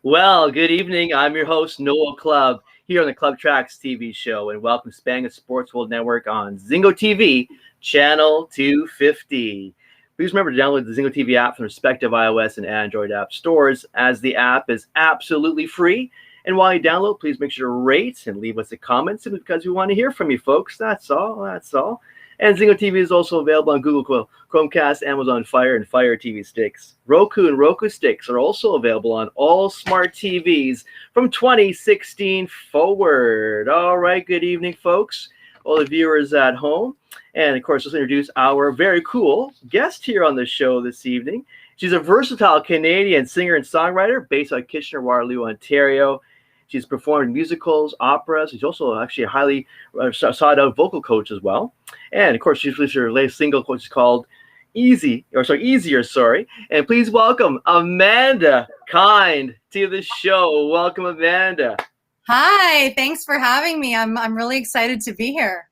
Well, good evening. I'm your host, Noel Clubb, here on the Club Tracks TV show, and welcome to Spangus Sports World Network on Zingo TV, channel 250. Please remember to download the Zingo TV app from the respective iOS and Android app stores, as the app is absolutely free. And while you download, please make sure to rate and leave us a comment, simply because we want to hear from you, folks. That's all. That's all. And Zingo TV is also available on Google Chromecast, Amazon Fire, and Fire TV sticks. Roku and Roku sticks are also available on all smart TVs from 2016 forward. All right, good evening, folks, all the viewers at home. And, of course, let's introduce our very cool guest here on the show this evening. She's a versatile Canadian singer and songwriter based on Kitchener, Waterloo, Ontario. She's performed musicals, operas. She's also actually a highly sought-out vocal coach as well. And, of course, she's released her latest single, which is called Easier. And please welcome Amanda Kind to the show. Welcome, Amanda. Hi, thanks for having me. I'm really excited to be here.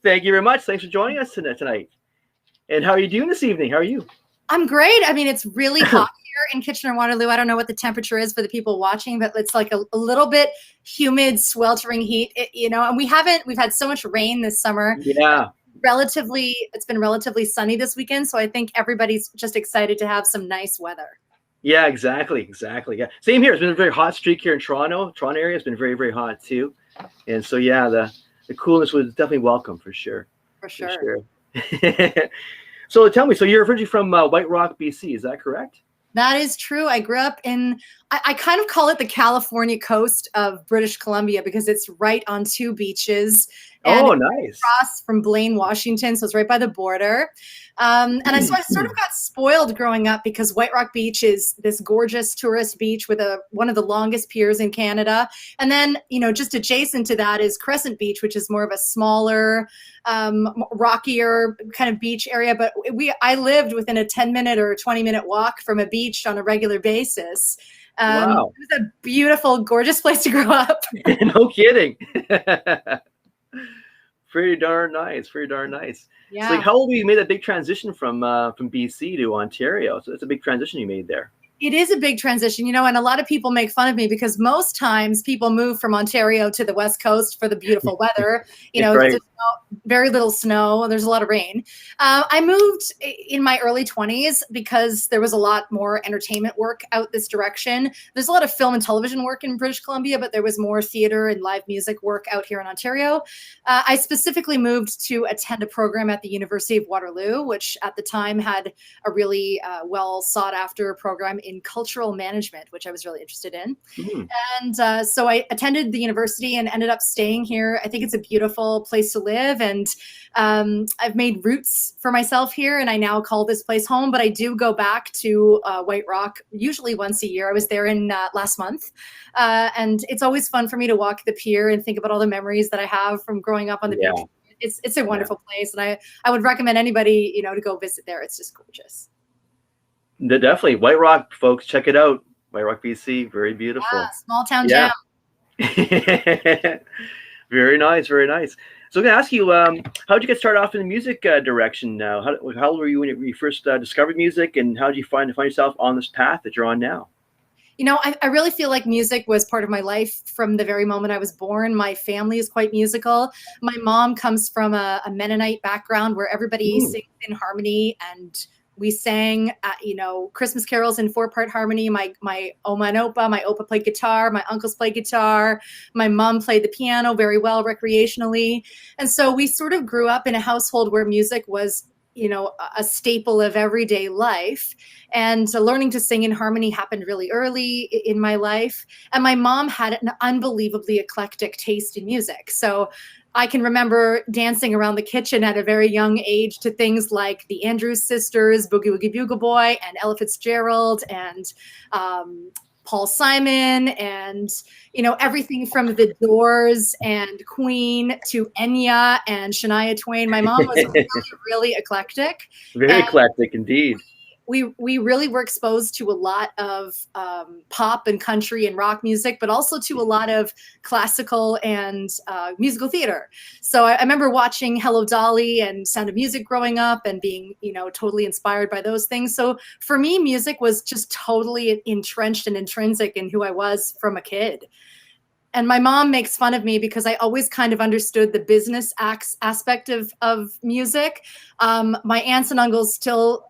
Thank you very much. Thanks for joining us tonight. And how are you doing this evening? How are you? I'm great. I mean, it's really hot here in Kitchener, Waterloo. I don't know what the temperature is for the people watching, but it's like a little bit humid, sweltering heat, and we've had so much rain this summer. Yeah. It's been relatively sunny this weekend. So I think everybody's just excited to have some nice weather. Yeah, exactly. Yeah. Same here. It's been a very hot streak here in Toronto. Toronto area has been very, very hot too. And so, yeah, the coolness was definitely welcome for sure. For sure. So tell me, so you're originally from White Rock, BC, is that correct? That is true. I grew up I kind of call it the California coast of British Columbia because it's right on two beaches. Oh, nice. Across from Blaine, Washington, so it's right by the border. And I sort of got spoiled growing up because White Rock Beach is this gorgeous tourist beach with one of the longest piers in Canada. And then, just adjacent to that is Crescent Beach, which is more of a smaller, rockier kind of beach area. But I lived within a 10-minute or 20-minute walk from a beach on a regular basis. Wow. It was a beautiful, gorgeous place to grow up. No kidding. Pretty darn nice. Yeah. So like, how old were you made that big transition from BC to Ontario? So that's a big transition you made there. It is a big transition, and a lot of people make fun of me because most times people move from Ontario to the West Coast for the beautiful weather. Right. There's very little snow. There's a lot of rain. I moved in my early 20s because there was a lot more entertainment work out this direction. There's a lot of film and television work in British Columbia, but there was more theater and live music work out here in Ontario. I specifically moved to attend a program at the University of Waterloo, which at the time had a really well sought after program in cultural management, which I was really interested in. Mm. And so I attended the university and ended up staying here. I think it's a beautiful place to live. And I've made roots for myself here, and I now call this place home. But I do go back to White Rock usually once a year. I was there in last month. And it's always fun for me to walk the pier and think about all the memories that I have from growing up on the beach. It's a wonderful place. And I would recommend anybody, to go visit there. It's just gorgeous. Definitely. White Rock, folks, check it out. White Rock, BC. Very beautiful. Yeah, small town jam. Very nice. So I'm going to ask you, how did you get started off in the music direction now? How old were you when you first discovered music, and how did you find yourself on this path that you're on now? I really feel like music was part of my life from the very moment I was born. My family is quite musical. My mom comes from a Mennonite background where everybody sings in harmony, and we sang, Christmas carols in 4-part harmony. My Oma and Opa, my Opa played guitar, my uncles played guitar, my mom played the piano very well recreationally. And so we sort of grew up in a household where music was, a staple of everyday life. And learning to sing in harmony happened really early in my life. And my mom had an unbelievably eclectic taste in music. So I can remember dancing around the kitchen at a very young age to things like the Andrews Sisters, Boogie Woogie Bugle Boy, and Ella Fitzgerald, and Paul Simon, and everything from The Doors and Queen to Enya and Shania Twain. My mom was really, really eclectic. Very eclectic indeed. we really were exposed to a lot of pop and country and rock music, but also to a lot of classical and musical theater. So I remember watching Hello Dolly and Sound of Music growing up and being, totally inspired by those things. So for me, music was just totally entrenched and intrinsic in who I was from a kid. And my mom makes fun of me because I always kind of understood the business aspect of music. My aunts and uncles still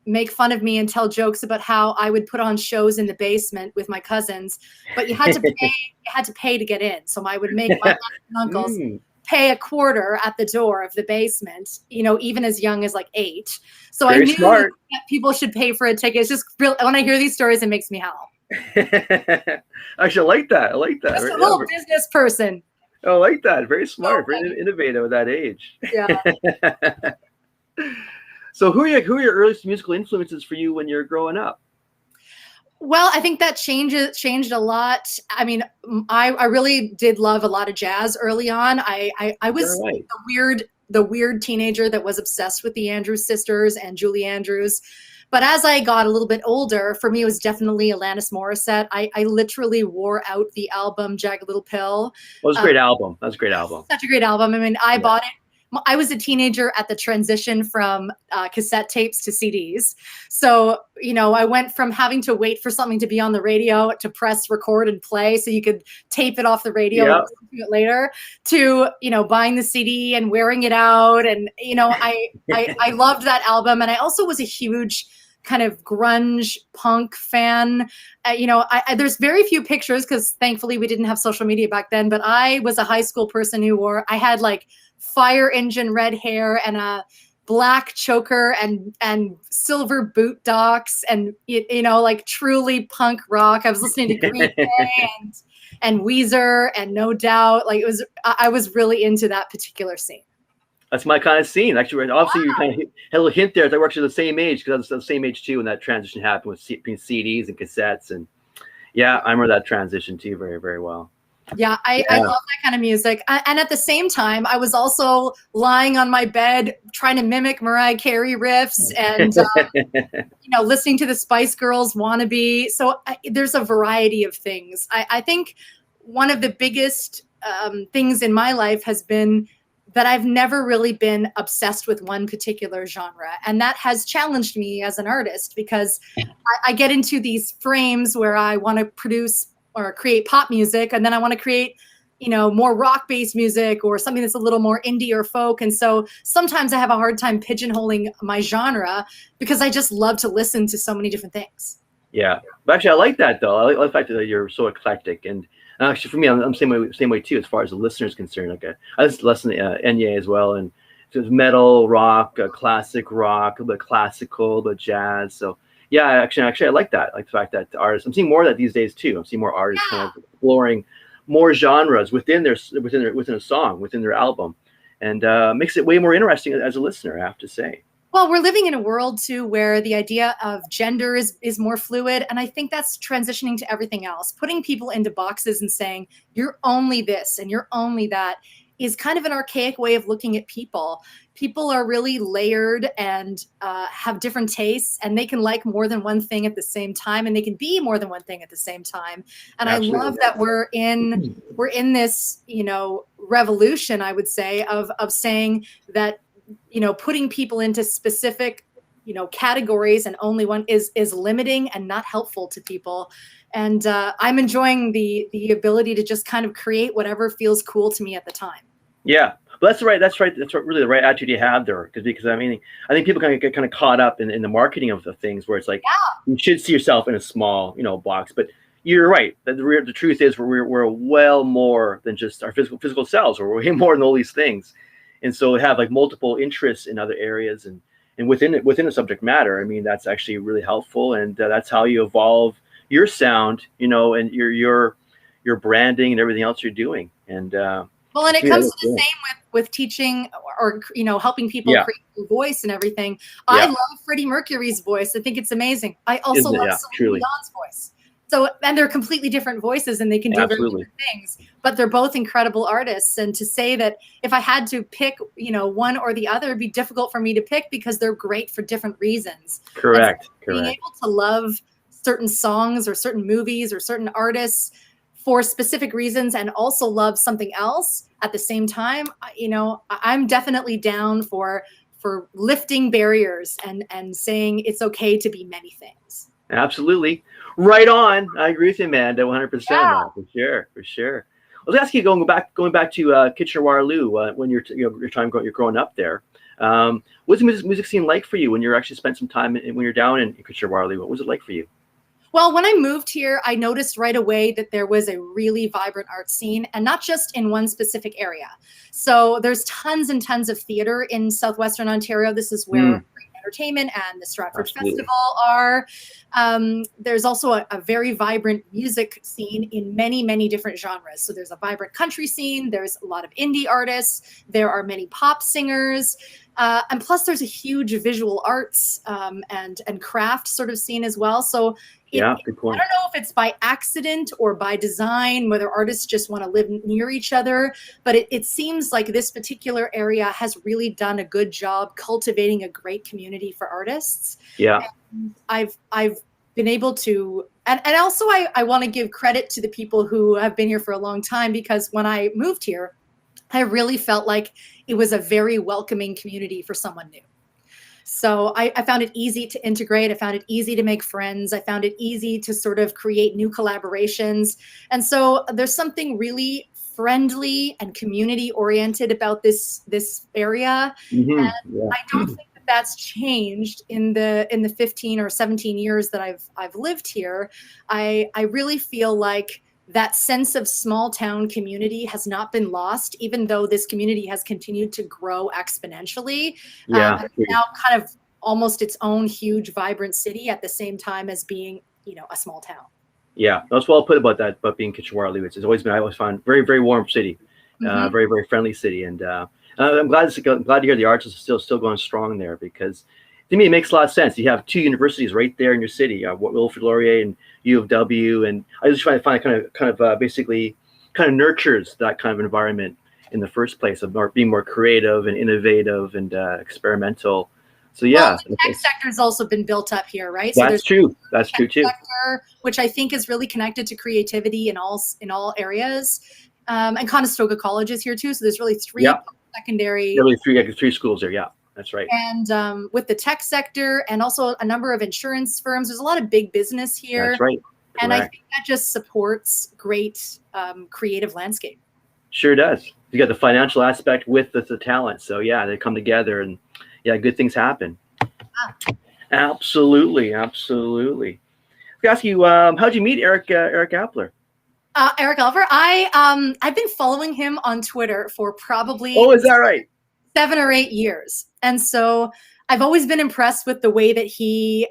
make fun of me and tell jokes about how I would put on shows in the basement with my cousins, but you had to pay. You had to pay to get in. So I would make my aunts and uncles pay a quarter at the door of the basement. Even as young as like 8. So I knew that people should pay for a ticket. It's just real. When I hear these stories, it makes me howl. Actually, I like that. Just a little business person. I like that. Very smart, very innovative at that age. Yeah. So who are your earliest musical influences for you when you're growing up? Well, I think that changed a lot. I mean, I really did love a lot of jazz early on. I was the weird teenager that was obsessed with the Andrews Sisters and Julie Andrews. But as I got a little bit older, for me, it was definitely Alanis Morrisette. I literally wore out the album Jagged Little Pill. It was a great album. That was a great album. Such a great album. I mean, I bought it. I was a teenager at the transition from cassette tapes to CDs. So, I went from having to wait for something to be on the radio to press record and play so you could tape it off the radio and listen to it later to, buying the CD and wearing it out. And, I loved that album. And I also was a huge kind of grunge punk fan. There's very few pictures because thankfully we didn't have social media back then, but I was a high school person I had like fire engine red hair and a black choker and silver boot docks and like truly punk rock. I was listening to Green Day and Weezer and No Doubt. Like I was really into that particular scene. That's my kind of scene. Actually, obviously, you kind of had a little hint there that we're actually the same age because I was the same age too when that transition happened between CDs and cassettes. And yeah, I remember that transition too very, very well. Yeah, I love that kind of music. And at the same time, I was also lying on my bed trying to mimic Mariah Carey riffs and, listening to the Spice Girls Wannabe. So there's a variety of things. I think one of the biggest things in my life has been that I've never really been obsessed with one particular genre. And that has challenged me as an artist because I get into these frames where I want to produce or create pop music, and then I want to create, more rock-based music or something that's a little more indie or folk. And so sometimes I have a hard time pigeonholing my genre because I just love to listen to so many different things. Yeah, but actually, I like that though. I like the fact that you're so eclectic, and actually for me, I'm the same way too as far as the listener is concerned. Like I listen to Enya as well, and so it's metal, rock, classic rock, a little bit classical, a little bit jazz. So. Yeah, actually, I like that. I like the fact that the artists. I'm seeing more of that these days too. I'm seeing more artists kind of exploring more genres within a song, within their album, and makes it way more interesting as a listener, I have to say. Well, we're living in a world too where the idea of gender is more fluid, and I think that's transitioning to everything else. Putting people into boxes and saying you're only this and you're only that is kind of an archaic way of looking at people. People are really layered and have different tastes, and they can like more than one thing at the same time, and they can be more than one thing at the same time. And absolutely. I love that we're in this, revolution, I would say, of saying that, putting people into specific, categories and only one is limiting and not helpful to people. And I'm enjoying the ability to just kind of create whatever feels cool to me at the time. Yeah, but that's right. That's really the right attitude you have there. Because I think people get kind of caught up in the marketing of the things where it's like you should see yourself in a small, box. But you're right. The truth is we're well more than just our physical selves. We're way more than all these things. And so we have like multiple interests in other areas and within the subject matter. I mean, that's actually really helpful, and that's how you evolve your sound, and your branding and everything else you're doing. And well, and it comes to the same with teaching or helping people create their voice and everything. I love Freddie Mercury's voice. I think it's amazing. I also love Celine Dion's voice. So, and they're completely different voices and they can do very Absolutely. different things, but they're both incredible artists. And to say that if I had to pick, one or the other, it'd be difficult for me to pick because they're great for different reasons. Correct. So being Correct. able to love certain songs or certain movies or certain artists for specific reasons and also love something else at the same time, I'm definitely down for lifting barriers and saying it's okay to be many things. Absolutely. Right on. I agree with you, Amanda, 100%. Yeah. For sure. I was asking you, going back to Kitchener Waterloo, when you're growing up there. What's the music scene like for you when you're actually spent some time when you're down in Kitchener Waterloo? What was it like for you? Well, when I moved here, I noticed right away that there was a really vibrant art scene, and not just in one specific area. So there's tons and tons of theater in southwestern Ontario. This is where Great Entertainment and the Stratford Festival are. There's also a very vibrant music scene in many, many different genres. So there's a vibrant country scene. There's a lot of indie artists. There are many pop singers. And plus there's a huge visual arts and craft sort of scene as well. So good point. I don't know if it's by accident or by design, whether artists just want to live near each other, but it seems like this particular area has really done a good job cultivating a great community for artists. Yeah. And I've been able to, and also I want to give credit to the people who have been here for a long time, because when I moved here, I really felt like it was a very welcoming community for someone new. So I found it easy to integrate. I found it easy to make friends. I found it easy to sort of create new collaborations. And so there's something really friendly and community oriented about this area. And I don't think that that's changed in the 15 or 17 years that I've lived here. I really feel like that sense of small town community has not been lost, even though this community has continued to grow exponentially. Now kind of almost its own huge, vibrant city at the same time as being, a small town. Yeah, that's well put about that, about being Kitchener Waterloo. It's always been, I always found very, very warm city, very, very friendly city. And I'm glad to hear the arts is still going strong there, because to me, it makes a lot of sense. You have two universities right there in your city, Wilfrid Laurier and U of W, and I just try to find basically nurtures that kind of environment in the first place, of being more creative and innovative and experimental. So well, the tech sector has also been built up here, right? So that's true. That's true too. Sector, which I think is really connected to creativity in all areas. And Conestoga College is here too. So there's really three secondary. Really three schools there. Yeah. That's right. And with the tech sector and also a number of insurance firms, there's a lot of big business here. That's right. Correct. And I think that just supports great creative landscape. Sure does. You got the financial aspect with the talent. So they come together and good things happen. Absolutely. I ask you, how'd you meet Eric Appler? Eric Appler, I've been following him on Twitter for probably is that right? 7 or 8 years. And so I've always been impressed with the way that he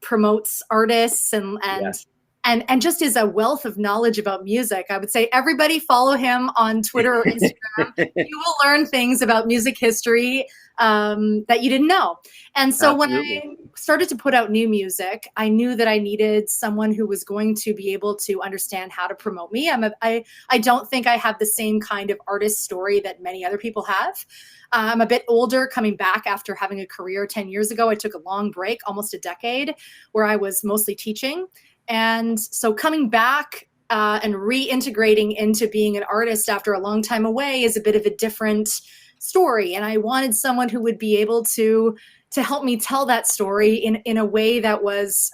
promotes artists and just is a wealth of knowledge about music. I would say everybody follow him on Twitter or Instagram. You will learn things about music history that you didn't know. And so when I started to put out new music, I knew that I needed someone who was going to be able to understand how to promote me. I don't think I have the same kind of artist story that many other people have. I'm a bit older, coming back after having a career 10 years ago. I took a long break, almost a decade, where I was mostly teaching. And so coming back and reintegrating into being an artist after a long time away is a bit of a different story. And I wanted someone who would be able to help me tell that story in a way that was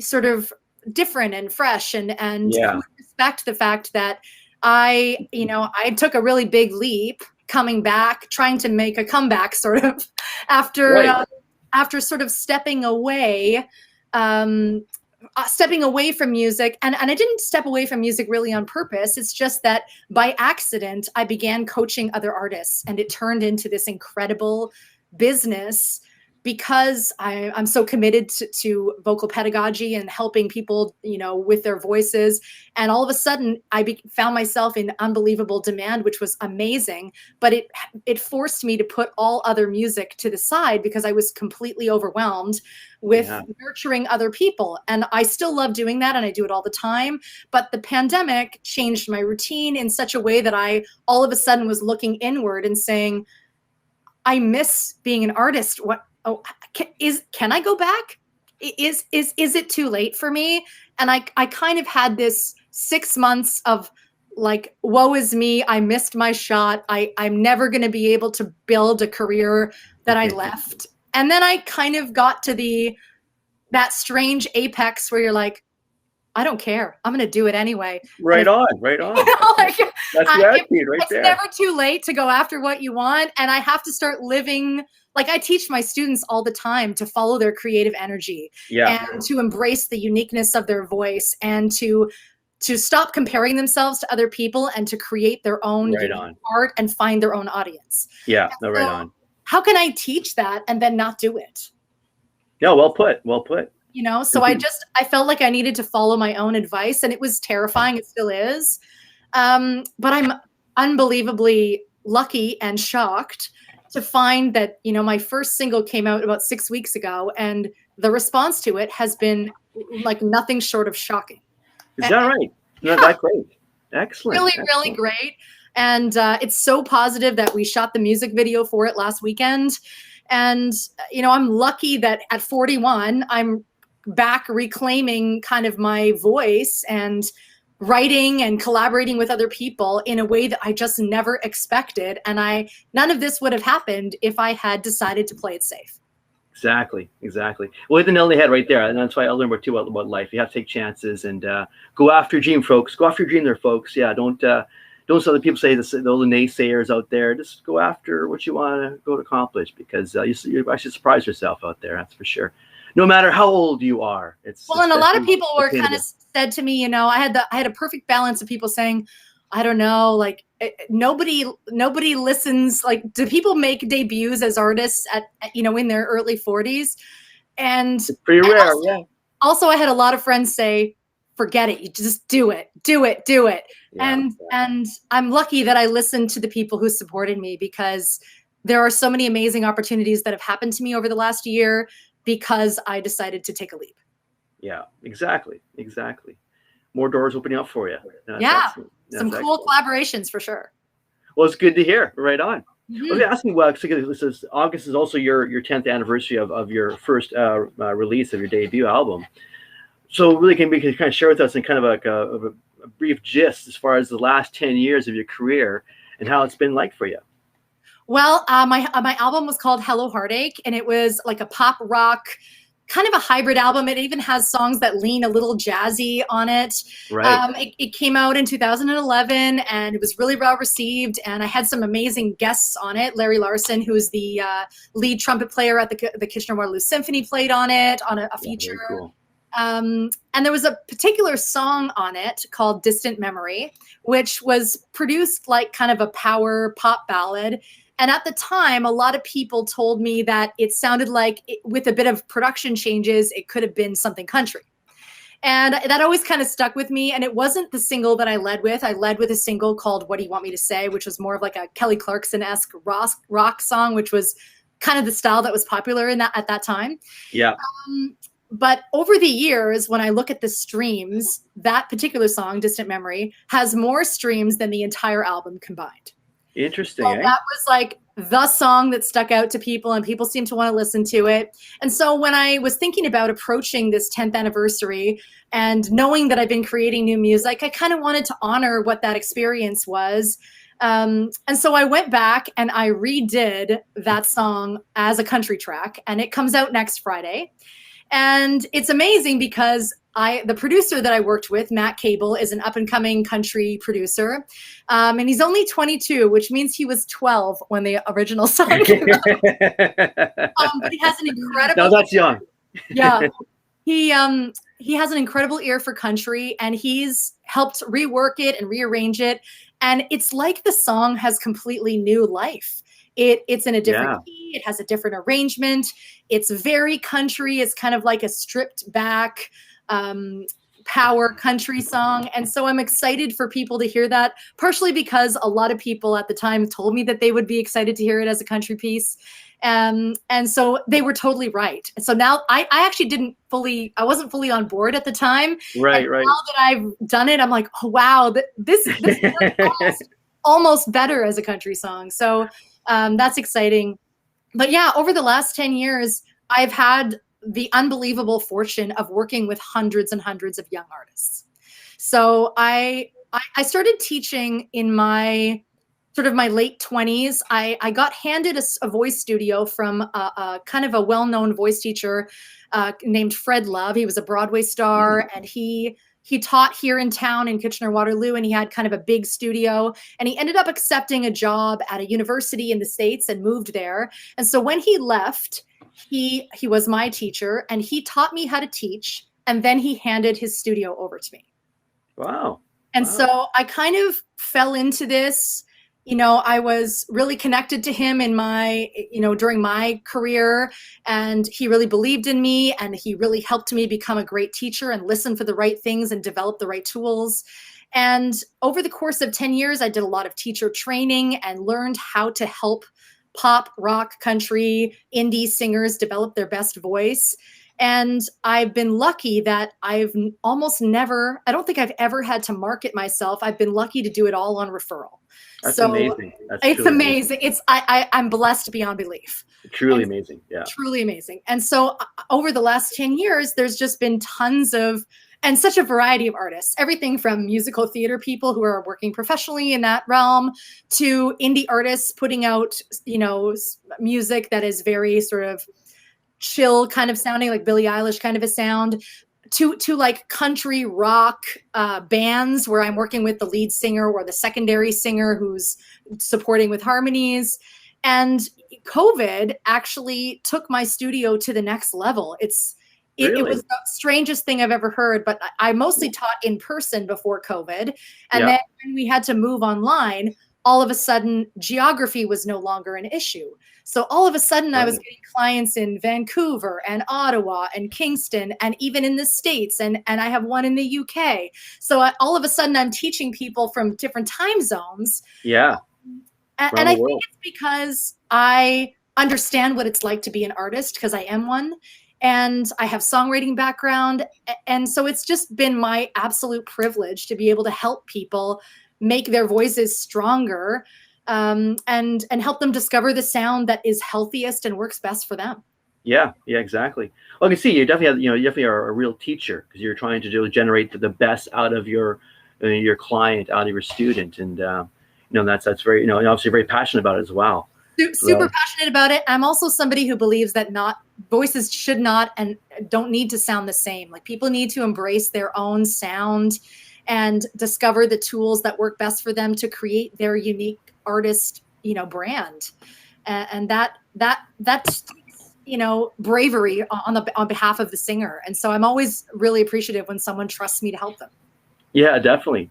sort of different and fresh and respect the fact that I took a really big leap coming back, trying to make a comeback sort of after sort of stepping away from music. And I didn't step away from music really on purpose. It's just that by accident, I began coaching other artists and it turned into this incredible business because I'm so committed to vocal pedagogy and helping people, with their voices. And all of a sudden I found myself in unbelievable demand, which was amazing. But it forced me to put all other music to the side because I was completely overwhelmed with nurturing other people. And I still love doing that, and I do it all the time. But the pandemic changed my routine in such a way that I all of a sudden was looking inward and saying, I miss being an artist. Can I go back? Is it too late for me? And I kind of had this 6 months of like, woe is me. I missed my shot. I'm never going to be able to build a career that I left. And then I kind of got to that strange apex where you're like, I don't care. I'm going to do it anyway. Right on. That's the attitude right there. It's never too late to go after what you want. And I have to start living. Like, I teach my students all the time to follow their creative energy and to embrace the uniqueness of their voice and to stop comparing themselves to other people and to create their own art and find their own audience. Yeah, no, right on. How can I teach that and then not do it? Yeah, well put. So I felt like I needed to follow my own advice, and it was terrifying. It still is. But I'm unbelievably lucky and shocked to find that, my first single came out about 6 weeks ago, and the response to it has been like nothing short of shocking. Is that right? No, that's great. Excellent. Really great. And it's so positive that we shot the music video for it last weekend. And, I'm lucky that at 41, I'm back reclaiming kind of my voice and writing and collaborating with other people in a way that I just never expected. And none of this would have happened if I had decided to play it safe. Exactly. Well, hit the nail on the head right there. And that's why I learned more too about life. You have to take chances and go after your dream, folks. Go after your dream there, folks. Yeah, don't let the people say this, all the naysayers out there. Just go after what you want to go to accomplish, because you actually surprise yourself out there. That's for sure. No matter how old you are. And a lot of people were kind of said to me, I had a perfect balance of people saying, I don't know, like nobody listens. Like, do people make debuts as artists at in their early 40s? And it's pretty rare. Also, I had a lot of friends say, forget it. You just do it. Yeah, and I'm lucky that I listened to the people who supported me, because there are so many amazing opportunities that have happened to me over the last year because I decided to take a leap. Yeah, exactly. More doors opening up for you. Some cool collaborations for sure. Well, it's good to hear. Right on. Mm-hmm. Okay, asking August is also your 10th anniversary of your first release of your debut album. So really, can you kind of share with us in kind of like a brief gist as far as the last 10 years of your career and how it's been like for you? Well, my album was called Hello Heartache, and it was like a pop rock, kind of a hybrid album. It even has songs that lean a little jazzy on it. Right. It came out in 2011, and it was really well received. And I had some amazing guests on it. Larry Larson, who is the lead trumpet player at the Kitchener-Waterloo Symphony, played on it on a feature. Very cool. And there was a particular song on it called Distant Memory, which was produced like kind of a power pop ballad. And at the time, a lot of people told me that it sounded like, with a bit of production changes, it could have been something country. And that always kind of stuck with me. And it wasn't the single that I led with. I led with a single called What Do You Want Me to Say, which was more of like a Kelly Clarkson-esque rock song, which was kind of the style that was popular at that time. Yeah. But over the years, when I look at the streams, that particular song, Distant Memory, has more streams than the entire album combined. Interesting. So that was like the song that stuck out to people, and people seem to want to listen to it. And so when I was thinking about approaching this 10th anniversary and knowing that I've been creating new music, I kind of wanted to honor what that experience was. And so I went back and I redid that song as a country track, and it comes out next Friday. And it's amazing because the producer that I worked with, Matt Cable, is an up-and-coming country producer. And he's only 22, which means he was 12 when the original song came out. But he has an incredible... No, that's young. Yeah. He has an incredible ear for country, and he's helped rework it and rearrange it. And it's like the song has completely new life. It's in a different key. It has a different arrangement. It's very country. It's kind of like a stripped back power country song. And so I'm excited for people to hear that, partially because a lot of people at the time told me that they would be excited to hear it as a country piece. And so they were totally right. So now I actually I wasn't fully on board at the time. Right, and right. Now that I've done it, I'm like, oh, wow, this is almost better as a country song. So that's exciting. But yeah, over the last 10 years, I've had the unbelievable fortune of working with hundreds and hundreds of young artists. So I started teaching in my late 20s. I got handed a voice studio from a kind of a well-known voice teacher named Fred Love. He was a Broadway star, and he taught here in town in Kitchener-Waterloo, and he had kind of a big studio, and he ended up accepting a job at a university in the States and moved there. And so when he left, he was my teacher, and he taught me how to teach, and then he handed his studio over to me. Wow. And so I kind of fell into this. I was really connected to him in my, during my career, and he really believed in me, and he really helped me become a great teacher and listen for the right things and develop the right tools. And over the course of 10 years, I did a lot of teacher training and learned how to help pop, rock, country, indie singers develop their best voice. And I've been lucky that I've almost never, I don't think I've ever had to market myself. I've been lucky to do it all on referral. That's so amazing. It's amazing. I'm blessed beyond belief. Truly amazing. Yeah. Truly amazing. And so over the last 10 years, there's just been tons of, and such a variety of artists, everything from musical theater people who are working professionally in that realm to indie artists putting out, music that is very sort of chill kind of sounding, like Billie Eilish kind of a sound, to like country rock bands where I'm working with the lead singer or the secondary singer who's supporting with harmonies. And COVID actually took my studio to the next level. It was the strangest thing I've ever heard, but I mostly taught in person before COVID. And then when we had to move online, all of a sudden geography was no longer an issue. So all of a sudden I was getting clients in Vancouver and Ottawa and Kingston and even in the States. And I have one in the UK. So all of a sudden I'm teaching people from different time zones. Yeah. And I think it's because I understand what it's like to be an artist, because I am one. And I have songwriting background. And so it's just been my absolute privilege to be able to help people make their voices stronger, and help them discover the sound that is healthiest and works best for them. Yeah, exactly. Well, I can see you definitely are a real teacher, because you're trying to generate the best out of your client, out of your student. And, that's very, obviously very passionate about it as well. Super passionate about it. I'm also somebody who believes that voices should not and don't need to sound the same. Like, people need to embrace their own sound and discover the tools that work best for them to create their unique artist, brand. And that bravery on behalf of the singer. And so I'm always really appreciative when someone trusts me to help them. Yeah, definitely.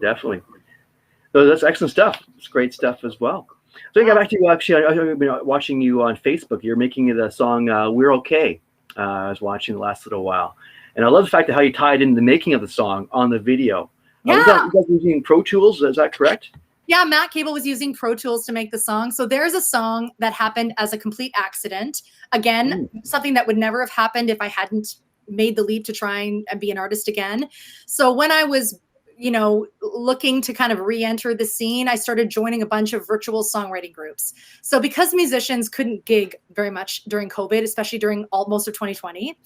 So that's excellent stuff. It's great stuff as well. So I got back to you. Actually, I've been watching you on Facebook. You're making the song "We're Okay." I was watching the last little while, and I love the fact that how you tied in the making of the song on the video. Yeah. You guys using Pro Tools? Is that correct? Yeah, Matt Cable was using Pro Tools to make the song. So there's a song that happened as a complete accident. Again, something that would never have happened if I hadn't made the leap to try and be an artist again. So when I was looking to kind of re-enter the scene, I started joining a bunch of virtual songwriting groups. So because musicians couldn't gig very much during COVID, especially during most of 2020,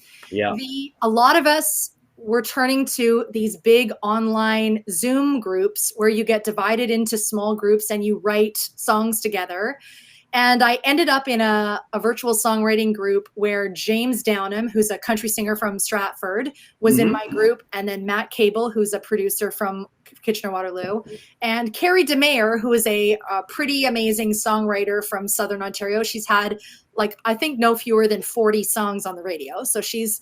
a lot of us were turning to these big online Zoom groups where you get divided into small groups and you write songs together. And I ended up in a virtual songwriting group where James Downham, who's a country singer from Stratford, was in my group. And then Matt Cable, who's a producer from Kitchener-Waterloo. And Carrie DeMayer, who is a pretty amazing songwriter from Southern Ontario. She's had, I think no fewer than 40 songs on the radio. So she's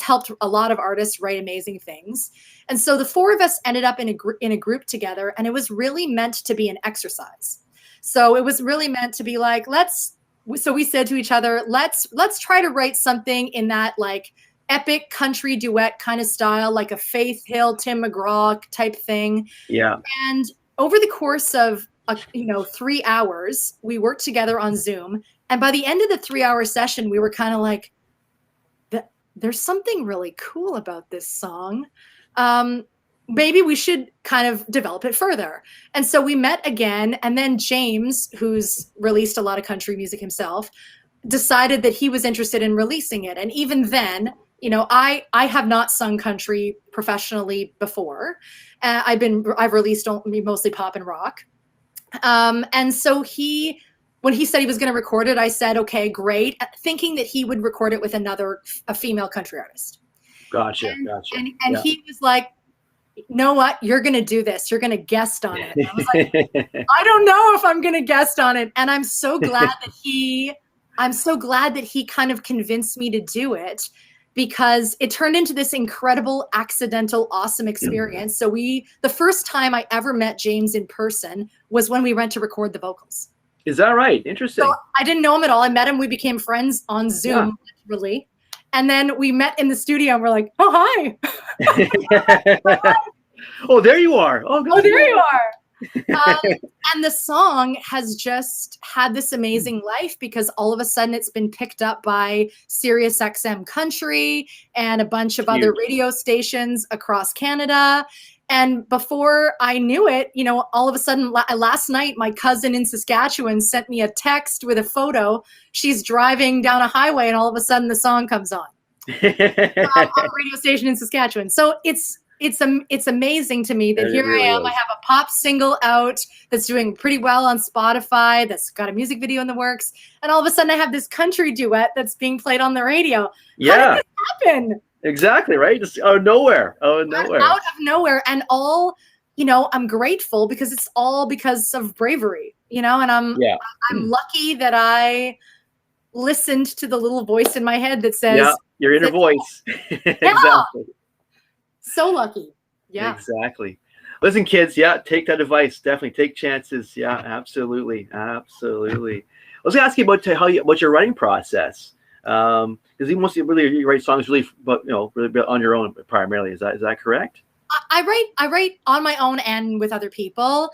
helped a lot of artists write amazing things. And so the four of us ended up in a group together. And it was really meant to be an exercise. So it was really meant to be like, let's so we said to each other, let's try to write something in that like epic country duet kind of style, like a Faith Hill, Tim McGraw type thing. Yeah. And over the course of 3 hours, we worked together on Zoom. And by the end of the 3-hour session, we were kind of like, there's something really cool about this song. Maybe we should kind of develop it further. And so we met again. And then James, who's released a lot of country music himself, decided that he was interested in releasing it. And even then, I have not sung country professionally before. I've released mostly pop and rock. And so when he said he was going to record it, I said, okay, great, thinking that he would record it with a female country artist. Gotcha. And yeah. He was like, you know what? You're going to do this. You're going to guest on it. And I was like, I don't know if I'm going to guest on it. And I'm so glad that he kind of convinced me to do it, because it turned into this incredible, accidental, awesome experience. So the first time I ever met James in person was when we went to record the vocals. Is that right? Interesting. So I didn't know him at all. I met him. We became friends on Zoom, literally. And then we met in the studio and we're like, oh, hi. Oh, there you are. Oh, there you are. And the song has just had this amazing life, because all of a sudden it's been picked up by Sirius XM Country and a bunch of other radio stations across Canada. And before I knew it, all of a sudden last night, my cousin in Saskatchewan sent me a text with a photo. She's driving down a highway and all of a sudden the song comes on a radio station in Saskatchewan. So it's amazing to me that here I am. I have a pop single out that's doing pretty well on Spotify, that's got a music video in the works. And all of a sudden I have this country duet that's being played on the radio. Yeah. How did this happen? Exactly, right? Just out of nowhere. Out of nowhere. And all, I'm grateful, because it's all because of bravery, and I'm lucky that I listened to the little voice in my head that says, your inner voice. Exactly. So lucky. Yeah. Exactly. Listen, kids, take that advice. Definitely take chances. Yeah, absolutely. I was gonna ask you about what's your writing process. Because you mostly you write songs really on your own primarily. Is that correct? I write on my own and with other people.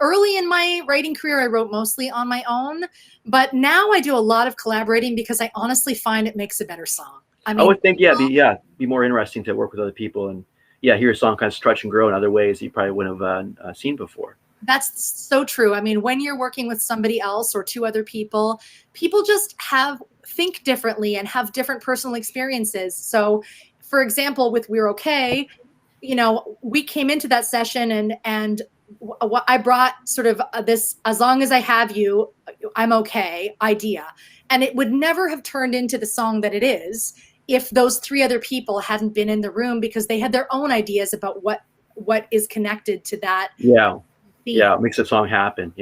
Early in my writing career, I wrote mostly on my own, but now I do a lot of collaborating, because I honestly find it makes a better song. I would think, be more interesting to work with other people and hear a song kind of stretch and grow in other ways you probably wouldn't have seen before. That's so true. I mean, when you're working with somebody else or two other people just think differently and have different personal experiences. So, for example, with We're Okay, we came into that session and I brought sort of this "as long as I have you, I'm okay" idea, and it would never have turned into the song that it is if those three other people hadn't been in the room, because they had their own ideas about what is connected to that. It makes the song happen.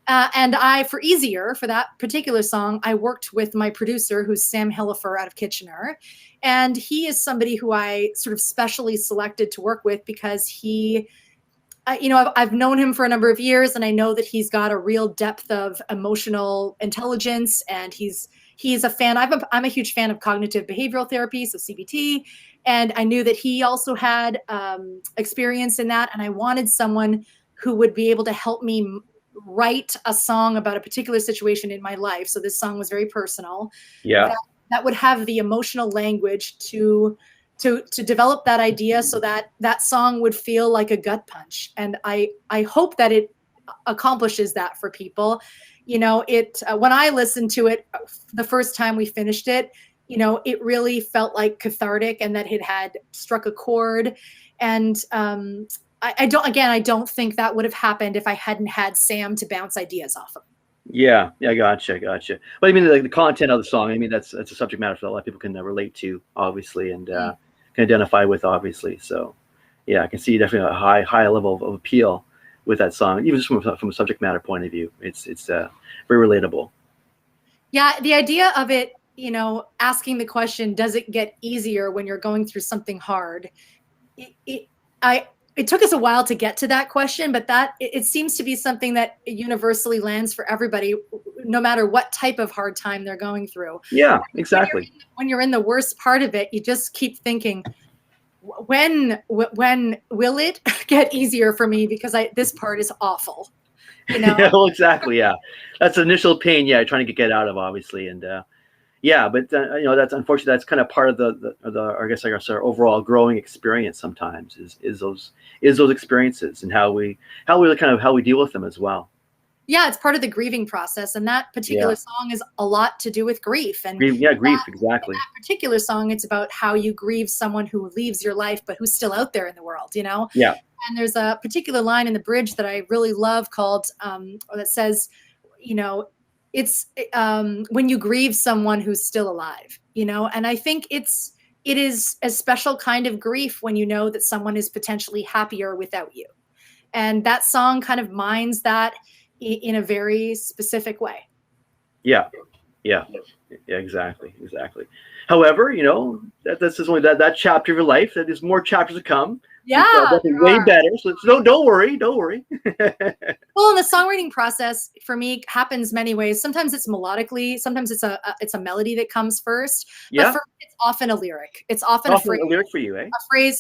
And for Easier, for that particular song, I worked with my producer, who's Sam Hillefer out of Kitchener. And he is somebody who I sort of specially selected to work with, because he, I've known him for a number of years, and I know that he's got a real depth of emotional intelligence, and he's a fan. I'm a huge fan of cognitive behavioral therapy, so CBT. And I knew that he also had experience in that. And I wanted someone who would be able to help me write a song about a particular situation in my life. So this song was very personal. That would have the emotional language to develop that idea, so that song would feel like a gut punch. And I hope that it accomplishes that for people. When I listened to it the first time we finished it, it really felt like cathartic, and that it had struck a chord. And I don't think that would have happened if I hadn't had Sam to bounce ideas off of. Gotcha. But I mean, like the content of the song, I mean, that's a subject matter that a lot of people can relate to, obviously, and can identify with, obviously. So, I can see definitely a high level of appeal with that song, even just from a subject matter point of view. It's very relatable. Yeah, the idea of it, asking the question, does it get easier when you're going through something hard? it took us a while to get to that question, but it seems to be something that universally lands for everybody, no matter what type of hard time they're going through. Yeah, exactly. When you're in the worst part of it, you just keep thinking, when will it get easier for me? Because this part is awful. Yeah, well, exactly. Yeah, that's initial pain. Yeah, trying to get out of, obviously, and yeah, but that's unfortunately that's kind of part of the I guess our overall growing experience. Sometimes is those experiences and how we deal with them as well. Yeah, it's part of the grieving process, and that particular song is a lot to do with grief. And grief, exactly. That particular song, it's about how you grieve someone who leaves your life, but who's still out there in the world. Yeah. And there's a particular line in the bridge that I really love called, or that says, it's when you grieve someone who's still alive, and I think it is a special kind of grief when you know that someone is potentially happier without you. And that song kind of mines that in a very specific way. Yeah, exactly. However, that's just only that chapter of your life. There's more chapters to come. Yeah, way better. So don't worry. Well, and the songwriting process for me happens many ways. Sometimes it's melodically. Sometimes it's a melody that comes first. Yeah. But for me, it's often a lyric. It's often a lyric for you, eh?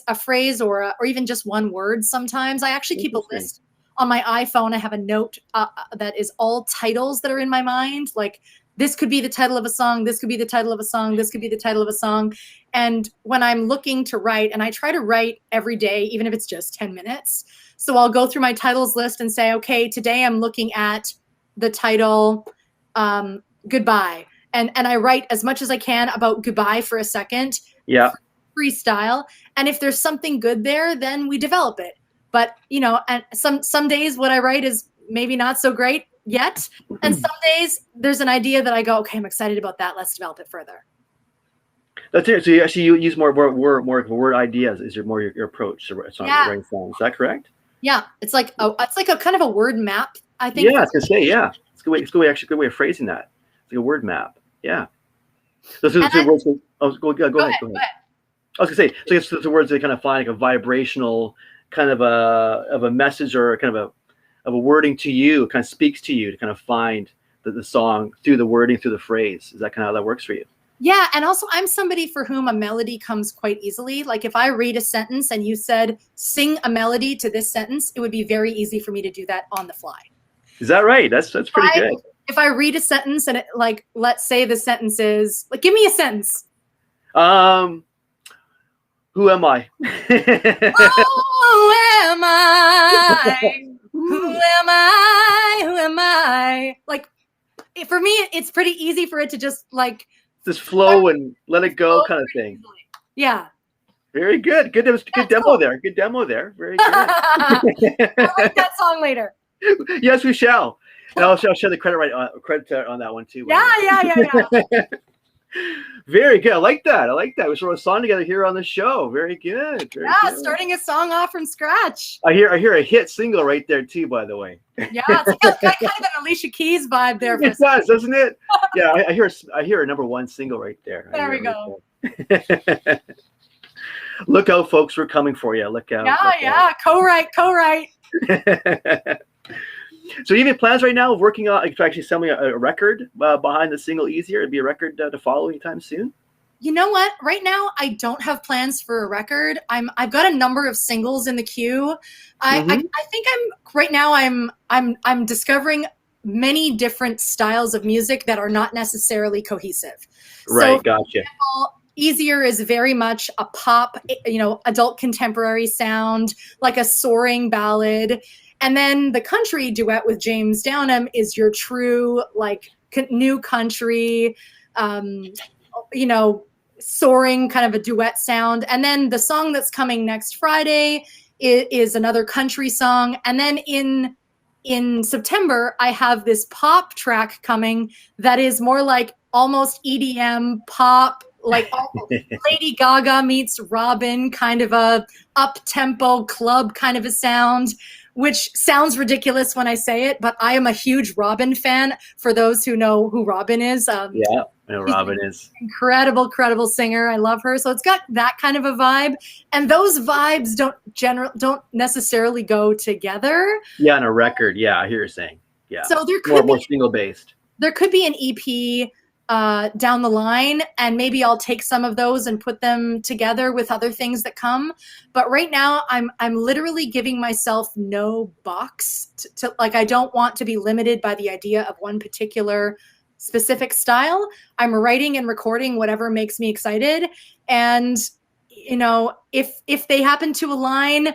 A phrase, or even just one word. Sometimes I actually keep a list on my iPhone. I have a note that is all titles that are in my mind. Like, this could be the title of a song. This could be the title of a song. This could be the title of a song. And when I'm looking to write, and I try to write every day, even if it's just 10 minutes. So I'll go through my titles list and say, okay, today I'm looking at the title, Goodbye. And I write as much as I can about goodbye for a second. Yeah. Freestyle. And if there's something good there, then we develop it. But, and some days what I write is maybe not so great yet. And some days there's an idea that I go, okay, I'm excited about that. Let's develop it further. That's it. So you use more word ideas. Is your approach to writing songs? Is that correct? Yeah, it's like a kind of a word map. I think. Yeah, I was gonna say It's a good way of phrasing that. It's like a word map. Yeah. Go ahead. I was gonna say. So it's the words that kind of find like a vibrational kind of a message or kind of a wording to you. It kind of speaks to you to kind of find the song through the wording, through the phrase. Is that kind of how that works for you? Yeah, and also I'm somebody for whom a melody comes quite easily. Like if I read a sentence and you said, sing a melody to this sentence, it would be very easy for me to do that on the fly. Is that right? That's pretty good. If I read a sentence and let's say the sentence is, give me a sentence. Who am I? Who am I? Who am I? Who am I? For me, it's pretty easy for it to just flow and let it go kind of thing. Yeah. Very good. Good demo cool. there. Good demo there. Very good. I'll write that song later. Yes, we shall. And I'll share the credit on that one too. Yeah. Very good. I like that. We wrote a song together here on the show. Very good. Very good. Starting a song off from scratch. I hear a hit single right there too, by the way. Yeah, it's got kind of an Alicia Keys vibe there. It does, doesn't it? Yeah, I hear a number one single right there. There we go. Look out, folks. We're coming for you. Look out. Yeah. Co-write. So you have any plans right now of working on actually selling a record behind the single Easier? It'd be a record to follow anytime soon? You know what? Right now, I don't have plans for a record. I've got a number of singles in the queue. I think I'm discovering many different styles of music that are not necessarily cohesive. Right, so, gotcha. For example, Easier is very much a pop, adult contemporary sound, like a soaring ballad. And then the country duet with James Downham is your true, new country, soaring kind of a duet sound. And then the song that's coming next Friday is another country song. And then in September, I have this pop track coming that is more like almost EDM pop, Lady Gaga meets Robin, kind of a up-tempo club kind of a sound, which sounds ridiculous when I say it, but I am a huge Robin fan. For those who know who Robin is, yeah, I know Robin is. Incredible singer. I love her. So it's got that kind of a vibe. And those vibes don't necessarily go together. Yeah, on a record. Yeah, I hear you saying. Yeah. So there could more single based. There could be an EP down the line, and maybe I'll take some of those and put them together with other things that come. But right now, I'm literally giving myself no box to like. I don't want to be limited by the idea of one particular specific style. I'm writing and recording whatever makes me excited, and if they happen to align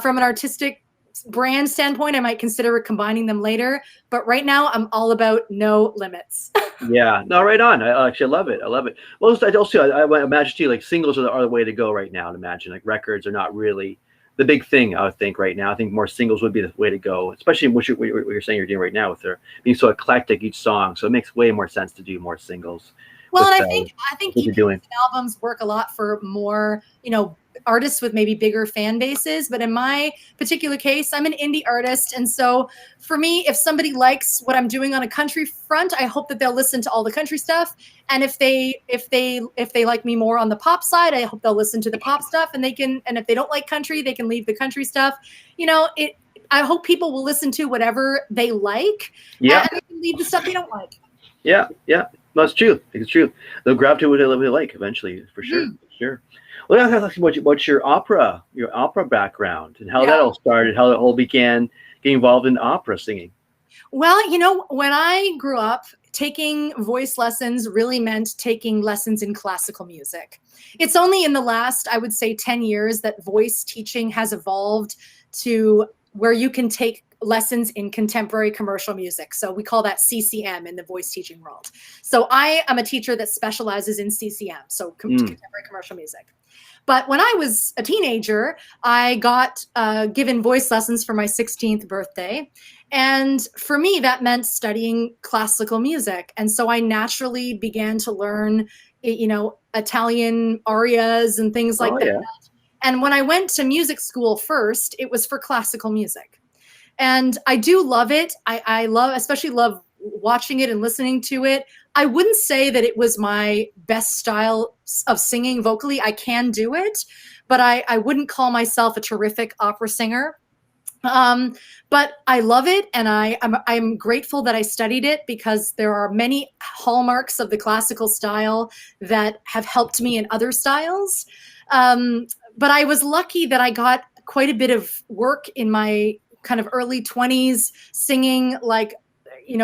from an artistic brand standpoint, I might consider combining them later. But right now, I'm all about no limits. Yeah, no, right on. I actually love it. I love it. Well, I imagine too, like singles are the way to go right now. To imagine like records are not really the big thing. I would think right now. I think more singles would be the way to go, especially what you're saying you're doing right now with their being so eclectic each song. So it makes way more sense to do more singles. Well, and I think EPs and albums work a lot for more, artists with maybe bigger fan bases. But in my particular case, I'm an indie artist. And so for me, if somebody likes what I'm doing on a country front, I hope that they'll listen to all the country stuff. And if they like me more on the pop side, I hope they'll listen to the pop stuff. And if they don't like country, they can leave the country stuff. I hope people will listen to whatever they like. Yeah. And they can leave the stuff they don't like. Yeah. Yeah. No, it's true. It's true. They'll grab to what they like eventually, for sure. Mm-hmm. For sure. Well, I'll ask you what's your opera background and how that all started, how it all began getting involved in opera singing. Well, when I grew up, taking voice lessons really meant taking lessons in classical music. It's only in the last, I would say, 10 years that voice teaching has evolved to where you can take lessons in contemporary commercial music. So we call that CCM in the voice teaching world. So I am a teacher that specializes in CCM, so contemporary commercial music. But when I was a teenager, I got given voice lessons for my 16th birthday. And for me, that meant studying classical music. And so I naturally began to learn, Italian arias and things like that. Yeah. And when I went to music school first, it was for classical music. And I do love it. I especially love watching it and listening to it. I wouldn't say that it was my best style of singing vocally. I can do it, but I wouldn't call myself a terrific opera singer. But I love it, and I'm grateful that I studied it because there are many hallmarks of the classical style that have helped me in other styles. But I was lucky that I got quite a bit of work in my kind of early 20s singing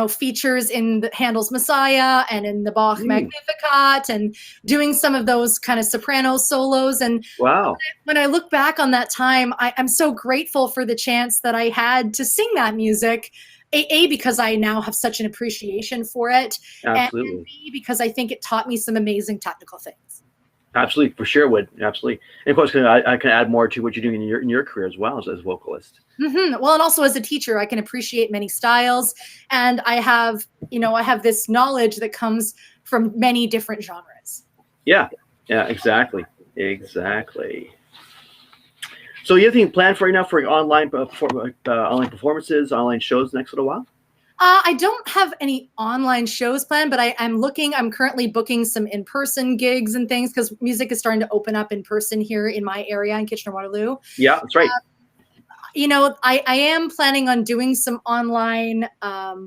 features in Handel's Messiah and in the Bach Magnificat and doing some of those kind of soprano solos. And wow, when I look back on that time, I'm so grateful for the chance that I had to sing that music. A, because I now have such an appreciation for it. Absolutely. And B, because I think it taught me some amazing technical things. Absolutely, for sure would. Absolutely. And of course, I can add more to what you're doing in your career as well as a vocalist. Mm-hmm. Well, and also as a teacher, I can appreciate many styles. And I have this knowledge that comes from many different genres. Yeah, exactly. So you have anything planned for right now for online performances, online shows next little while? I don't have any online shows planned, but I'm currently booking some in-person gigs and things because music is starting to open up in person here in my area in Kitchener-Waterloo. Yeah, that's right. I am planning on doing some online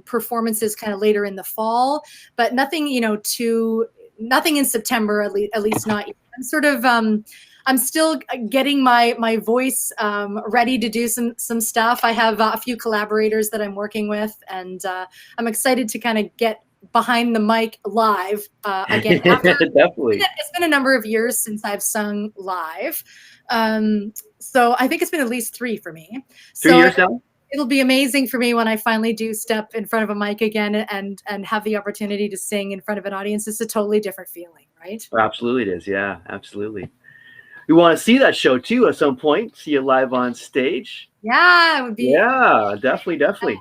performances kind of later in the fall, but nothing in September, at least not yet. I'm sort of, I'm still getting my voice ready to do some stuff. I have a few collaborators that I'm working with, and I'm excited to kind of get behind the mic live again. Definitely. It's been a number of years since I've sung live. So I think it's been at least 3 for me. 3 years now? It'll be amazing for me when I finally do step in front of a mic again and have the opportunity to sing in front of an audience. It's a totally different feeling, right? Absolutely it is. Yeah, absolutely. We want to see that show too at some point. See you live on stage. Yeah, it would be. Yeah, definitely.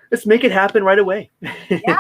Let's make it happen right away. Yeah.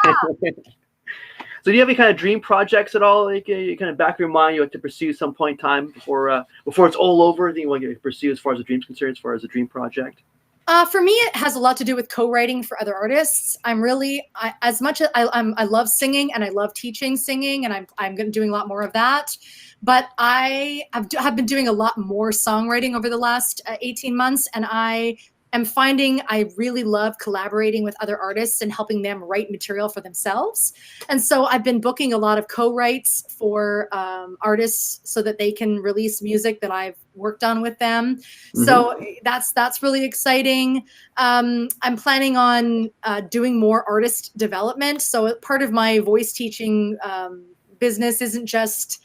So do you have any kind of dream projects at all? Like you kind of back of your mind, you have to pursue some point in time before it's all over. That you want to pursue as far as the dream's concerned, as far as a dream project? For me, it has a lot to do with co-writing for other artists. As much as I love singing and I love teaching singing, and I'm doing a lot more of that. But I have been doing a lot more songwriting over the last 18 months, and I am finding I really love collaborating with other artists and helping them write material for themselves. And so I've been booking a lot of co-writes for artists so that they can release music that I've worked on with them. So that's really exciting. I'm planning on doing more artist development. So part of my voice teaching business isn't just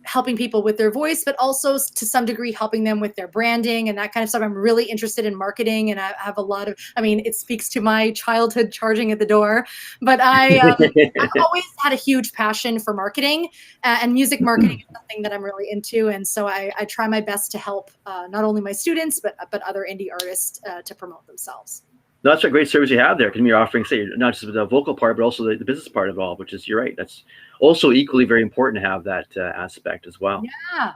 helping people with their voice, but also to some degree helping them with their branding and that kind of stuff. I'm really interested in marketing, and I have a lot of, it speaks to my childhood charging at the door, but I've always had a huge passion for marketing, and music marketing is something that I'm really into. And so I try my best to help not only my students, but other indie artists to promote themselves. No, that's a great service you have there, because you're offering, say, not just the vocal part, but also the business part of it all, which is, you're right, that's also equally very important to have that aspect as well. Yeah.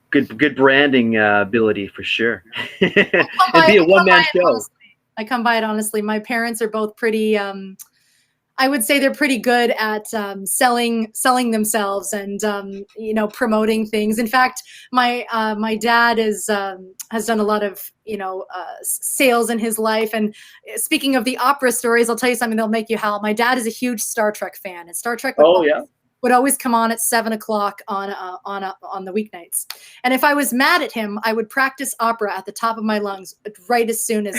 Good branding ability for sure. And be a one-man show. I come by it honestly. My parents are both pretty, I would say they're pretty good at selling themselves and promoting things. In fact, my dad has done a lot of sales in his life. And speaking of the opera stories, I'll tell you something that'll make you howl. My dad is a huge Star Trek fan, and Star Trek would always come on at 7 o'clock on the weeknights. And if I was mad at him, I would practice opera at the top of my lungs right as soon as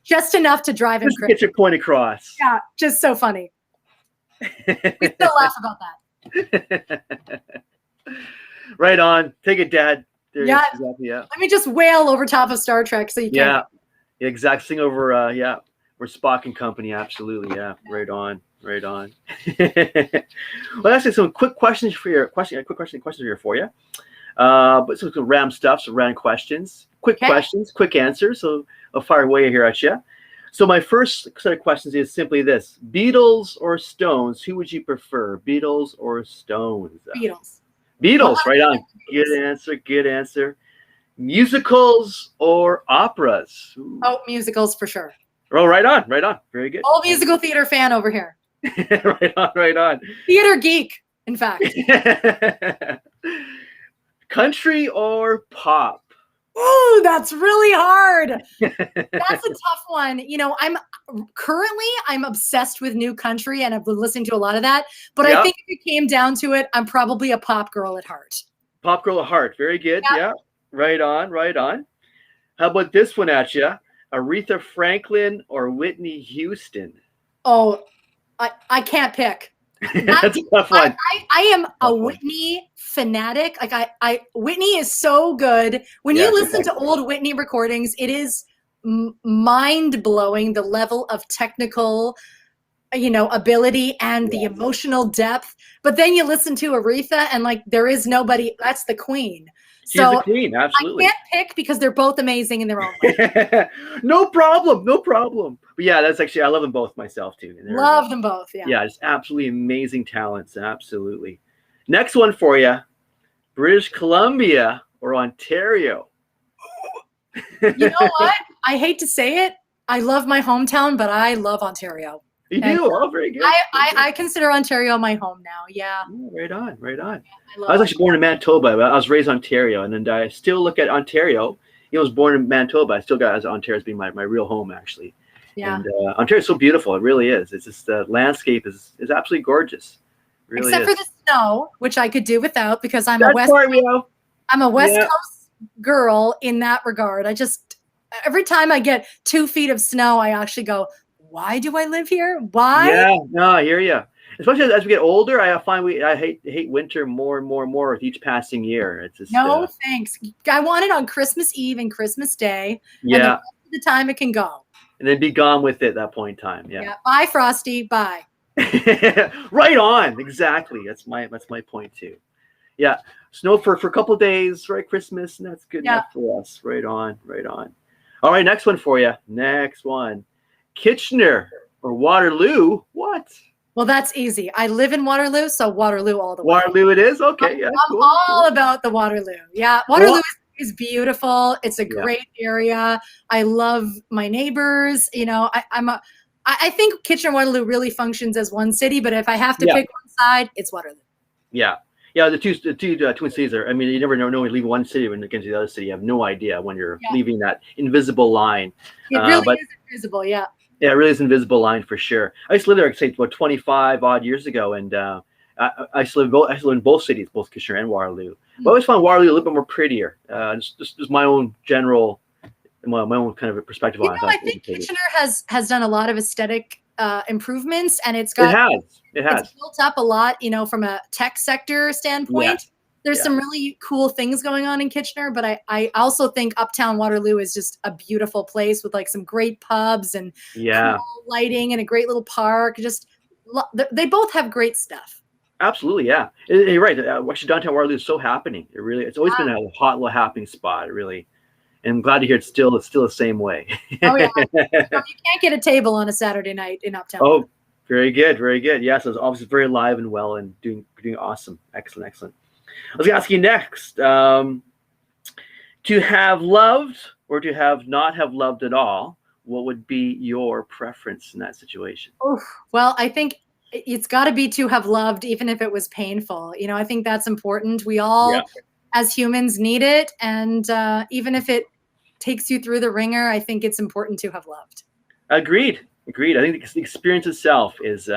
just enough to drive him crazy. Get your point across. Yeah, just so funny. We still laugh about that. Right on. Take it, Dad. There yeah. Exactly, yeah. Let me just wail over top of Star Trek so you can. Yeah, exact. Sing over. We're Spock and company. Absolutely. Yeah. Right on. Right on. Well, actually, some quick questions for you. Questions here for you. But some random stuff. Some random questions. Quick questions. Quick answers. So I'll fire away here at you. So my first set of questions is simply this: Beatles or Stones? Who would you prefer, Beatles or Stones? Beatles. Beatles, right on. Good answer. Good answer. Musicals or operas? Ooh. Oh, musicals for sure. Oh, right on. Right on. Very good. Old musical theater fan over here. Right on. Right on. Theater geek, in fact. Country or pop? Ooh, that's really hard. That's a tough one. I'm obsessed with new country, and I've been listening to a lot of that. But I think if it came down to it, I'm probably a pop girl at heart. Pop girl at heart. Very good. Yeah. Right on. Right on. How about this one at you? Aretha Franklin or Whitney Houston? Oh, I can't pick. That's a tough one. I am a Whitney fanatic. Like Whitney is so good. When you listen to old Whitney recordings, it is mind blowing, the level of technical, ability and the emotional depth. But then you listen to Aretha, and there is nobody. That's the queen. She's the queen, absolutely. I can't pick because they're both amazing in their own way. No problem. But yeah, that's actually, I love them both myself too. Love them both, yeah. Yeah, just absolutely amazing talents, absolutely. Next one for you: British Columbia or Ontario? You know what? I hate to say it. I love my hometown, but I love Ontario. You do? Oh, very good. I consider Ontario my home now. Yeah. Oh, right on. Right on. I was actually born in Manitoba, but I was raised in Ontario, and then I still look at Ontario. I was born in Manitoba. I still got Ontario as being my real home, actually. Yeah. And Ontario is so beautiful. It really is. It's just the landscape is absolutely gorgeous. It really Except is. for the snow, which I could do without because I'm That's a West Coast girl in that regard. Every time I get 2 feet of snow, I actually go, why do I live here? Why? Yeah, no, I hear you. Especially as we get older, I find I hate winter more and more and more with each passing year. It's just thanks. I want it on Christmas Eve and Christmas Day. Yeah. And the rest of the time it can go. And then be gone with it at that point in time. Yeah. Bye, Frosty. Bye. Right on. Exactly. That's my point too. Yeah. Snow for a couple of days, right? Christmas, and that's good enough for us. Right on. Right on. All right, next one for you. Next one. Kitchener or Waterloo? What? Well, that's easy. I live in Waterloo, so Waterloo all the way. Waterloo it is? Okay. I'm all about the Waterloo. Yeah, Waterloo is is beautiful. It's a great area. I love my neighbors. You know, I think Kitchener-Waterloo really functions as one city, but if I have to pick one side, it's Waterloo. Yeah. Yeah, the two Twin Cities are, I mean, you never know when you leave one city when you get to the other city. You have no idea when you're leaving that invisible line. It really is invisible, yeah. Yeah, it really is an invisible line for sure. I used to live there, say, about 25 odd years ago, and I used to live in both cities, both Kitchener and Waterloo. But I always found Waterloo a little bit more prettier. Just my own general, my own kind of a perspective on it. I think Kitchener has done a lot of aesthetic improvements, and it has it's built up a lot, you know, from a tech sector standpoint. There's some really cool things going on in Kitchener, but I also think Uptown Waterloo is just a beautiful place with like some great pubs and cool lighting and a great little park. Just they both have great stuff. Absolutely, yeah. You're right. Actually, downtown Waterloo is so happening. It's always been a hot little happening spot. Really. And I'm glad to hear it's still the same way. Oh yeah, you can't get a table on a Saturday night in Uptown. Oh, very good, very good. Yes, it was obviously very live and well and doing awesome, excellent. I was gonna ask you next, to have loved or to have not have loved at all. What would be your preference in that situation? Oh, well, I think it's got to be to have loved, even if it was painful. You know, I think that's important. We all, as humans, need it, and even if it takes you through the ringer, I think it's important to have loved. Agreed. I think the experience itself is,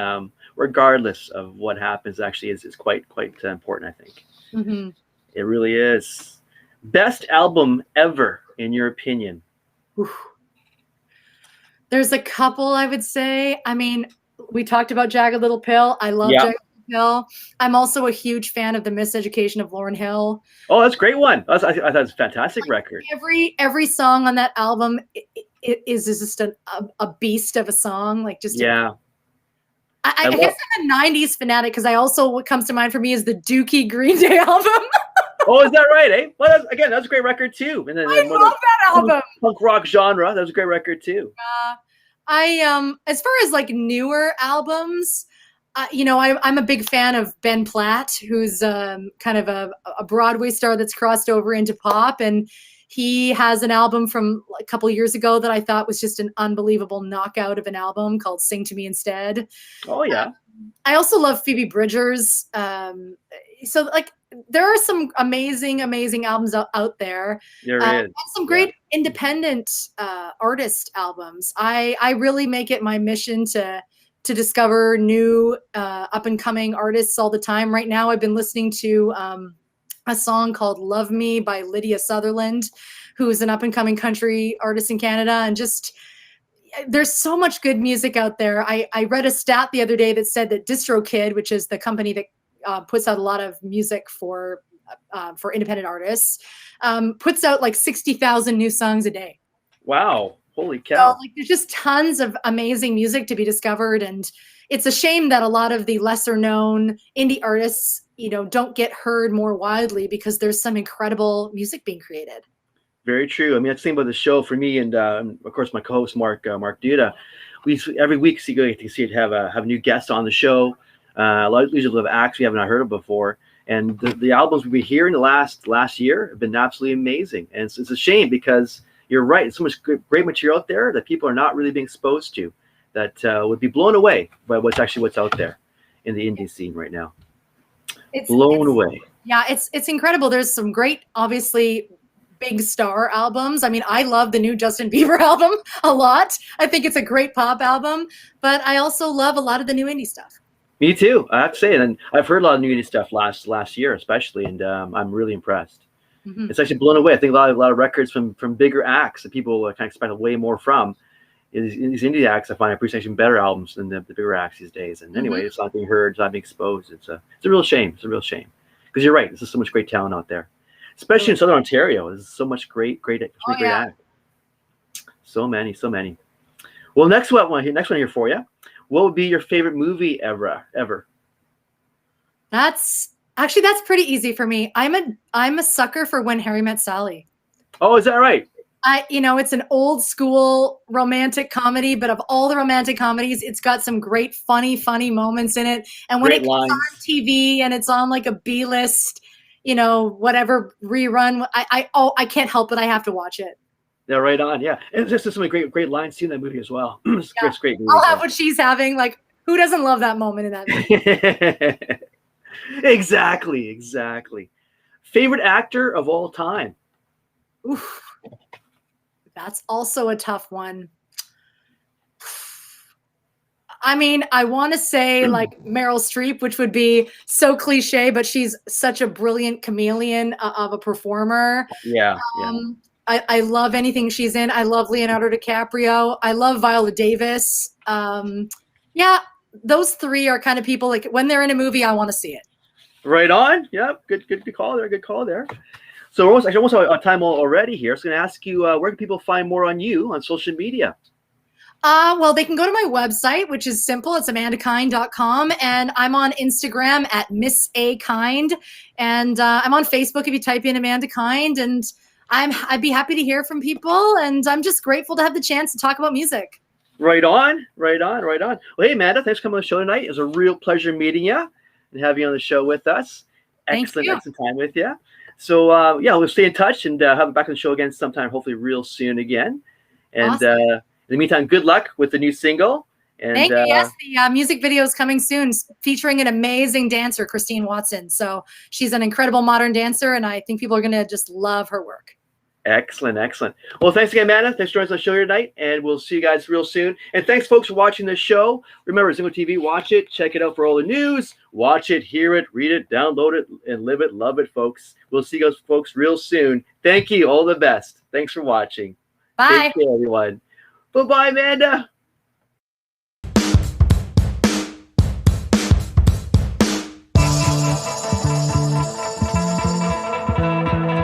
regardless of what happens, actually is quite important. I think it really is. Best album ever, in your opinion? Oof. There's a couple, I would say. I mean, we talked about Jagged Little Pill. I love Jagged Little Pill. I'm also a huge fan of The Miseducation of Lauryn Hill. Oh, that's a great one. I thought it was a fantastic record. Every song on that album it is just a beast of a song. Like just I guess I'm a 90s fanatic because what comes to mind for me is the Dookie Green Day album. Oh, is that right? Eh? Well, that's a great record too. And then I love that album. Punk rock genre. That was a great record too. As far as like newer albums, you know, I'm a big fan of Ben Platt, who's kind of a Broadway star that's crossed over into pop, and he has an album from a couple years ago that I thought was just an unbelievable knockout of an album called "Sing to Me Instead." Oh yeah. I also love Phoebe Bridgers. So like there are some amazing albums out there. There is. And some great independent artist albums. I really make it my mission to discover new up and coming artists all the time. Right now I've been listening to a song called Love Me by Lydia Sutherland, who's an up and coming country artist in Canada. And just there's so much good music out there. I read a stat the other day that said that DistroKid, which is the company that puts out a lot of music for independent artists, puts out like 60,000 new songs a day. Wow. Holy cow. So, like, there's just tons of amazing music to be discovered. And it's a shame that a lot of the lesser known indie artists, you know, don't get heard more widely because there's some incredible music being created. Very true. I mean, that's the thing about the show for me, and of course my co-host Mark Duda. We every week have a new guest on the show. Usually have acts we haven't heard of before, and the albums we hear in the last year have been absolutely amazing. And it's a shame because you're right. There's so much great material out there that people are not really being exposed to. That would be blown away by what's out there in the indie scene right now. It's blown away. Yeah, it's incredible. There's some great, obviously, big star albums. I mean, I love the new Justin Bieber album a lot. I think it's a great pop album, but I also love a lot of the new indie stuff. Me too. I have to say, and I've heard a lot of new indie stuff last year, especially, and I'm really impressed. Mm-hmm. It's actually blown away. I think a lot of records from bigger acts that people kind of expect way more from. These indie acts, I find, appreciation better albums than the bigger acts these days. And anyway, It's not being heard, it's not being exposed. It's a real shame. It's a real shame because you're right. There's so much great talent out there, especially in Southern Ontario. There's so much great acts. So many. Well, next one here for you. What would be your favorite movie ever? That's pretty easy for me. I'm a sucker for When Harry Met Sally. Oh, is that right? It's an old school romantic comedy, but of all the romantic comedies, it's got some great funny moments in it. And when it comes on TV and it's on like a B-list, whatever rerun. I can't help it. I have to watch it. Yeah, right on. Yeah, and there's some great lines too in that movie as well. It's Yeah. great movie. I'll have what she's having. Like, who doesn't love that moment in that movie? Exactly. Favorite actor of all time? Oof. That's also a tough one. I mean, I want to say like Meryl Streep, which would be so cliche, but she's such a brilliant chameleon of a performer. Yeah. I love anything she's in. I love Leonardo DiCaprio. I love Viola Davis. Yeah, those three are kind of people like when they're in a movie, I want to see it. Right on. Yeah, good call there. Good call there. So we're almost out of time already here. So I'm going to ask you, where can people find more on you on social media? Well, they can go to my website, which is simple. It's amandakind.com. And I'm on Instagram at Miss A Kind. And I'm on Facebook if you type in Amanda Kind. And I'd be happy to hear from people. And I'm just grateful to have the chance to talk about music. Right on. Well, hey, Amanda, thanks for coming on the show tonight. It was a real pleasure meeting you and having you on the show with us. Excellent time with you. So, we'll stay in touch and have you back on the show again sometime, hopefully real soon again. And awesome. In the meantime, good luck with the new single. And, thank you. Yes, the music video is coming soon, featuring an amazing dancer, Christine Watson. So she's an incredible modern dancer, and I think people are going to just love her work. Excellent. Well, thanks again, Amanda. Thanks for joining us on the show here tonight, and we'll see you guys real soon. And thanks, folks, for watching this show. Remember, Zingo TV, watch it, check it out for all the news. Watch it, hear it, read it, download it, and live it, love it, folks. We'll see you guys, folks, real soon. Thank you. All the best. Thanks for watching. Bye. Take care, everyone. Bye-bye, Amanda.